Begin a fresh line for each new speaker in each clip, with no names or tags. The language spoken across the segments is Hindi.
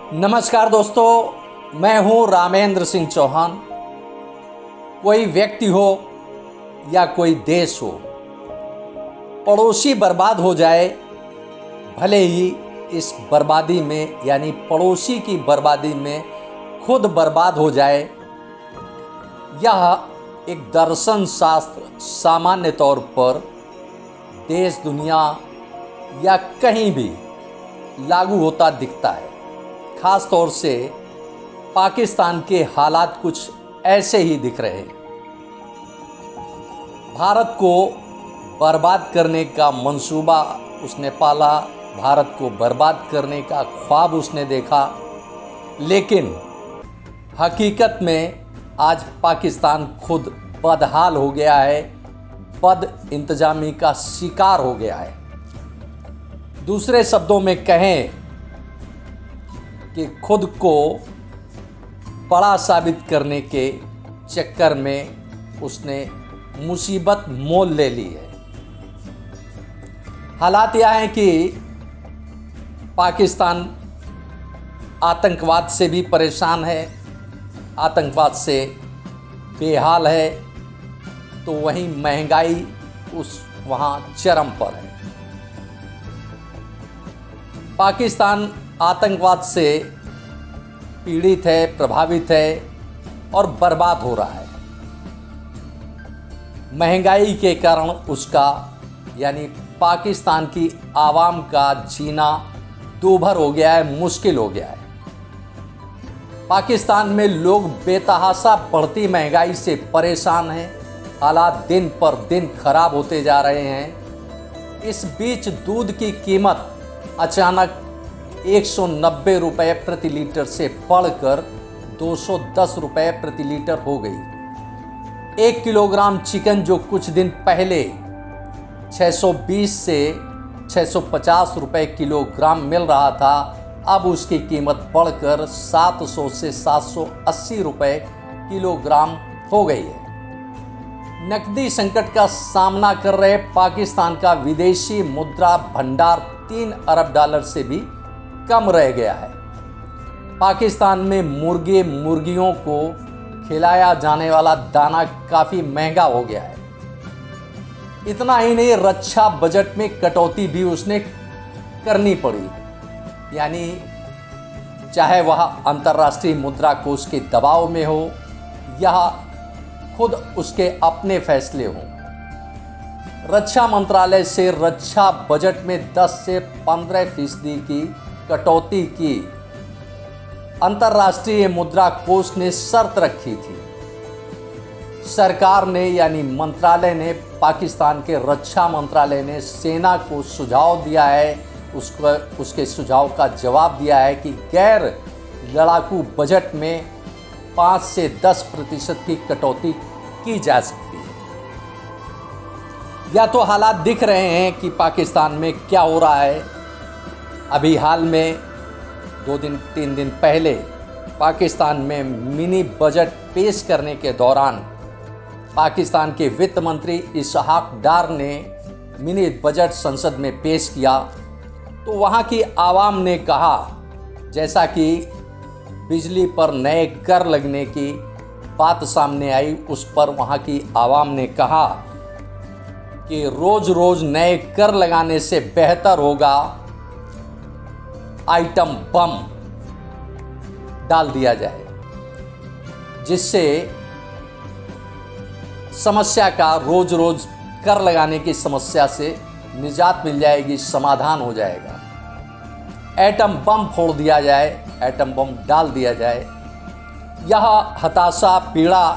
नमस्कार दोस्तों, मैं हूं रामेंद्र सिंह चौहान। कोई व्यक्ति हो या कोई देश हो, पड़ोसी बर्बाद हो जाए, भले ही इस बर्बादी में यानी पड़ोसी की बर्बादी में खुद बर्बाद हो जाए, यह एक दर्शन शास्त्र सामान्य तौर पर देश दुनिया या कहीं भी लागू होता दिखता है। ख़ास तौर से पाकिस्तान के हालात कुछ ऐसे ही दिख रहे हैं। भारत को बर्बाद करने का मंसूबा उसने पाला, भारत को बर्बाद करने का ख्वाब उसने देखा, लेकिन हकीकत में आज पाकिस्तान खुद बदहाल हो गया है, बद इंतजामी का शिकार हो गया है। दूसरे शब्दों में कहें कि खुद को बड़ा साबित करने के चक्कर में उसने मुसीबत मोल ले ली है। हालात यह हैं कि पाकिस्तान आतंकवाद से भी परेशान है, आतंकवाद से बेहाल है, तो वहीं महंगाई वहाँ चरम पर है। पाकिस्तान आतंकवाद से पीड़ित है, प्रभावित है और बर्बाद हो रहा है। महंगाई के कारण उसका यानी पाकिस्तान की आवाम का जीना दूभर हो गया है, मुश्किल हो गया है। पाकिस्तान में लोग बेतहाशा बढ़ती महंगाई से परेशान हैं, हालात दिन पर दिन खराब होते जा रहे हैं। इस बीच दूध की कीमत अचानक 190 रुपये प्रति लीटर से बढ़कर 210 रुपये प्रति लीटर हो गई। 1 किलोग्राम चिकन जो कुछ दिन पहले 620 से 650 रुपये किलोग्राम मिल रहा था, अब उसकी कीमत बढ़कर 700 से 780 रुपये किलोग्राम हो गई है। नकदी संकट का सामना कर रहे पाकिस्तान का विदेशी मुद्रा भंडार 3 अरब डॉलर से भी कम रह गया है। पाकिस्तान में मुर्गियों को खिलाया जाने वाला दाना काफ़ी महंगा हो गया है। इतना ही नहीं, रक्षा बजट में कटौती भी उसने करनी पड़ी, यानी चाहे वह अंतर्राष्ट्रीय मुद्रा कोष के दबाव में हो या खुद उसके अपने फैसले हों। रक्षा मंत्रालय से रक्षा बजट में 10 से 15% की कटौती की अंतर्राष्ट्रीय मुद्रा कोष ने शर्त रखी थी। सरकार ने यानी मंत्रालय ने, पाकिस्तान के रक्षा मंत्रालय ने सेना को सुझाव दिया है, उसके सुझाव का जवाब दिया है कि गैर लड़ाकू बजट में 5 से 10% की कटौती की जा सकती है। या तो हालात दिख रहे हैं कि पाकिस्तान में क्या हो रहा है। अभी हाल में 2-3 दिन पहले पाकिस्तान में मिनी बजट पेश करने के दौरान पाकिस्तान के वित्त मंत्री इसहाक डार ने मिनी बजट संसद में पेश किया, तो वहाँ की आवाम ने कहा, जैसा कि बिजली पर नए कर लगने की बात सामने आई, उस पर वहाँ की आवाम ने कहा कि रोज़ रोज़ नए कर लगाने से बेहतर होगा आइटम बम डाल दिया जाए, जिससे समस्या का रोज़ रोज़ कर लगाने की समस्या से निजात मिल जाएगी, समाधान हो जाएगा। एटम बम फोड़ दिया जाए, एटम बम डाल दिया जाए। यह हताशा पीड़ा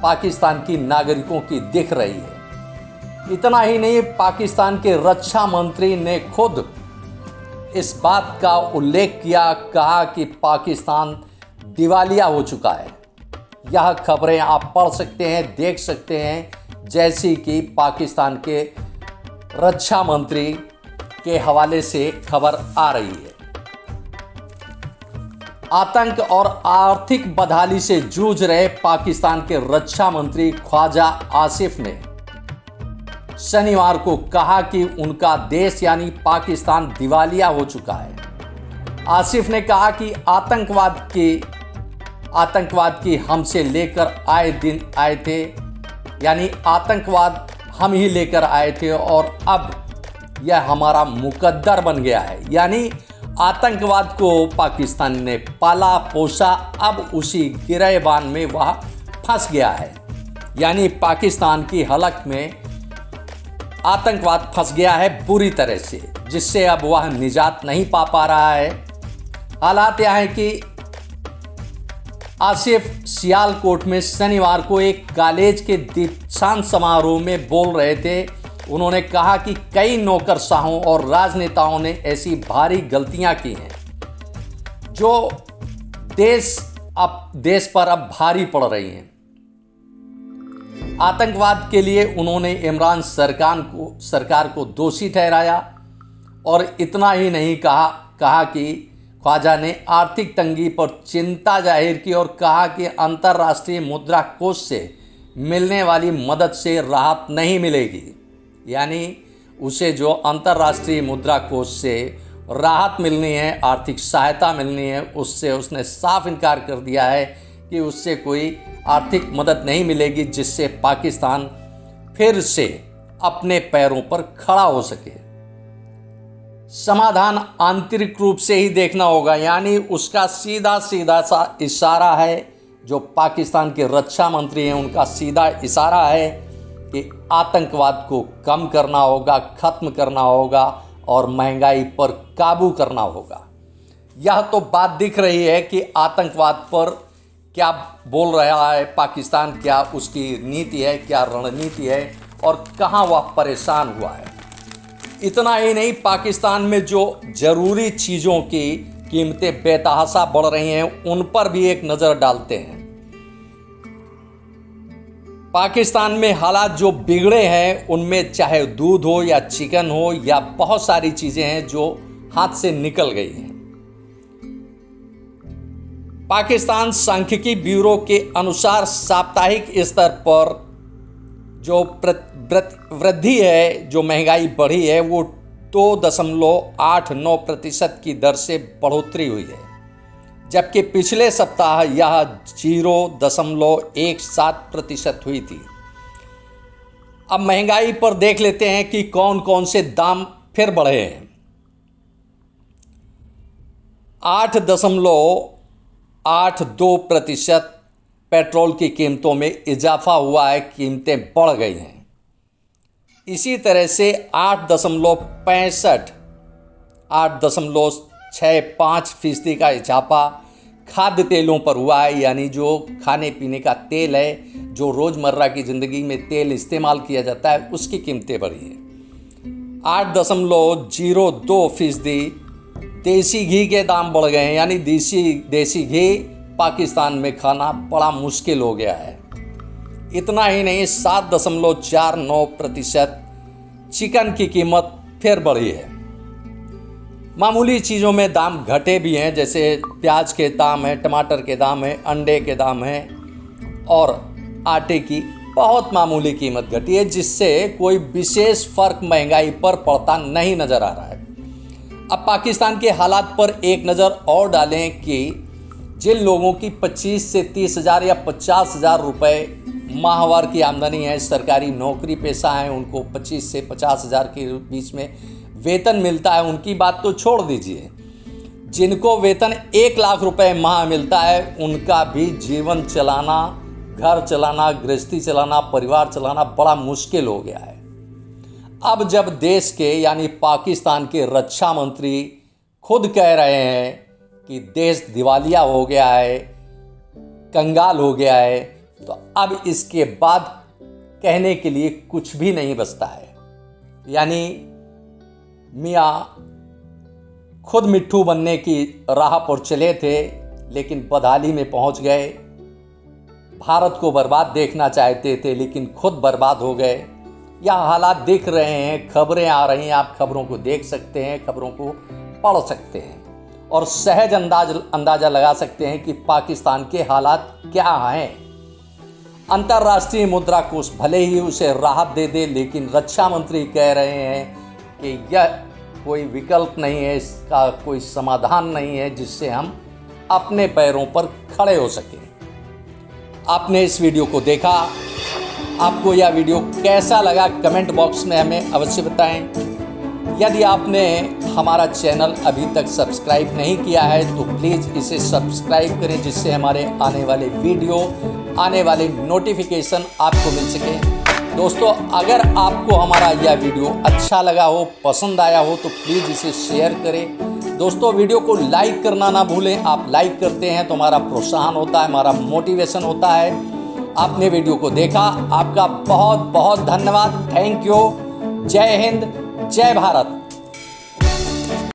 पाकिस्तान की नागरिकों की दिख रही है। इतना ही नहीं, पाकिस्तान के रक्षा मंत्री ने खुद इस बात का उल्लेख किया, कहा कि पाकिस्तान दिवालिया हो चुका है। यह खबरें आप पढ़ सकते हैं, देख सकते हैं, जैसी कि पाकिस्तान के रक्षा मंत्री के हवाले से खबर आ रही है। आतंक और आर्थिक बदहाली से जूझ रहे पाकिस्तान के रक्षा मंत्री ख्वाजा आसिफ ने शनिवार को कहा कि उनका देश यानी पाकिस्तान दिवालिया हो चुका है। आसिफ ने कहा कि आतंकवाद की हमसे लेकर आए थे, यानी आतंकवाद हम ही लेकर आए थे और अब यह हमारा मुकद्दर बन गया है। यानी आतंकवाद को पाकिस्तान ने पाला पोसा, अब उसी गिरेबान में वह फंस गया है। यानी पाकिस्तान की हलक में आतंकवाद फंस गया है बुरी तरह से, जिससे अब वह निजात नहीं पा रहा है। हालात यह है कि आसिफ सियालकोट में शनिवार को एक कॉलेज के दीक्षांत समारोह में बोल रहे थे। उन्होंने कहा कि कई नौकरशाहों और राजनेताओं ने ऐसी भारी गलतियां की हैं जो देश पर अब भारी पड़ रही हैं। आतंकवाद के लिए उन्होंने इमरान सरकार को दोषी ठहराया और इतना ही नहीं कहा कि ख्वाजा ने आर्थिक तंगी पर चिंता जाहिर की और कहा कि अंतर्राष्ट्रीय मुद्रा कोष से मिलने वाली मदद से राहत नहीं मिलेगी। यानी उसे जो अंतर्राष्ट्रीय मुद्रा कोष से राहत मिलनी है, आर्थिक सहायता मिलनी है, उससे उसने साफ इनकार कर दिया है कि उससे कोई आर्थिक मदद नहीं मिलेगी जिससे पाकिस्तान फिर से अपने पैरों पर खड़ा हो सके। समाधान आंतरिक रूप से ही देखना होगा, यानी उसका सीधा सा इशारा है। जो पाकिस्तान के रक्षा मंत्री हैं उनका सीधा इशारा है कि आतंकवाद को कम करना होगा, ख़त्म करना होगा और महंगाई पर काबू करना होगा। यह तो बात दिख रही है कि आतंकवाद पर क्या बोल रहा है पाकिस्तान, क्या उसकी नीति है, क्या रणनीति है और कहाँ वह परेशान हुआ है। इतना ही नहीं, पाकिस्तान में जो ज़रूरी चीज़ों की कीमतें बेतहाशा बढ़ रही हैं उन पर भी एक नज़र डालते हैं। पाकिस्तान में हालात जो बिगड़े हैं उनमें चाहे दूध हो या चिकन हो या बहुत सारी चीज़ें हैं जो हाथ से निकल गई हैं। पाकिस्तान सांख्यिकी ब्यूरो के अनुसार साप्ताहिक स्तर पर जो वृद्धि है, जो महंगाई बढ़ी है, वो 2.89% की दर से बढ़ोतरी हुई है, जबकि पिछले सप्ताह यह 0.17% हुई थी। अब महंगाई पर देख लेते हैं कि कौन कौन से दाम फिर बढ़े हैं। 8.82% पेट्रोल की कीमतों में इजाफा हुआ है, कीमतें बढ़ गई हैं। इसी तरह से 8.65% का इजाफा खाद्य तेलों पर हुआ है, यानी जो खाने पीने का तेल है, जो रोज़मर्रा की ज़िंदगी में तेल इस्तेमाल किया जाता है, उसकी कीमतें बढ़ी हैं। 8.02% देसी घी के दाम बढ़ गए हैं, यानी देसी घी पाकिस्तान में खाना बड़ा मुश्किल हो गया है। इतना ही नहीं, 7.49% चिकन की कीमत फिर बढ़ी है। मामूली चीज़ों में दाम घटे भी हैं, जैसे प्याज के दाम हैं, टमाटर के दाम हैं, अंडे के दाम हैं और आटे की बहुत मामूली कीमत घटी है, जिससे कोई विशेष फ़र्क महंगाई पर पड़ता नहीं नज़र आ रहा है। अब पाकिस्तान के हालात पर एक नज़र और डालें कि जिन लोगों की 25 से 30 हज़ार या 50 हज़ार रुपये माहवार की आमदनी है, सरकारी नौकरी पेशा हैं, उनको 25 से 50 हज़ार के बीच में वेतन मिलता है, उनकी बात तो छोड़ दीजिए। जिनको वेतन 1 लाख रुपए माह मिलता है, उनका भी जीवन चलाना, घर चलाना, गृहस्थी चलाना, परिवार चलाना बड़ा मुश्किल हो गया है। अब जब देश के यानी पाकिस्तान के रक्षा मंत्री खुद कह रहे हैं कि देश दिवालिया हो गया है, कंगाल हो गया है, तो अब इसके बाद कहने के लिए कुछ भी नहीं बचता है। यानी मियाँ खुद मिट्ठू बनने की राह पर चले थे, लेकिन बदहाली में पहुंच गए। भारत को बर्बाद देखना चाहते थे, लेकिन खुद बर्बाद हो गए। यह हालात दिख रहे हैं, खबरें आ रही हैं, आप खबरों को देख सकते हैं, खबरों को पढ़ सकते हैं और सहज अंदाज़ा लगा सकते हैं कि पाकिस्तान के हालात क्या हैं। अंतर्राष्ट्रीय मुद्रा कोष भले ही उसे राहत दे दे, लेकिन रक्षा मंत्री कह रहे हैं कि यह कोई विकल्प नहीं है, इसका कोई समाधान नहीं है जिससे हम अपने पैरों पर खड़े हो सकें। आपने इस वीडियो को देखा, आपको यह वीडियो कैसा लगा कमेंट बॉक्स में हमें अवश्य बताएं। यदि आपने हमारा चैनल अभी तक सब्सक्राइब नहीं किया है तो प्लीज़ इसे सब्सक्राइब करें, जिससे हमारे आने वाले वीडियो, आने वाले नोटिफिकेशन आपको मिल सके। दोस्तों, अगर आपको हमारा यह वीडियो अच्छा लगा हो, पसंद आया हो तो प्लीज़ इसे शेयर करें। दोस्तों, वीडियो को लाइक करना ना भूलें। आप लाइक करते हैं तो हमारा प्रोत्साहन होता है, हमारा मोटिवेशन होता है। आपने वीडियो को देखा, आपका बहुत बहुत धन्यवाद। Thank you. जय हिंद, जय भारत।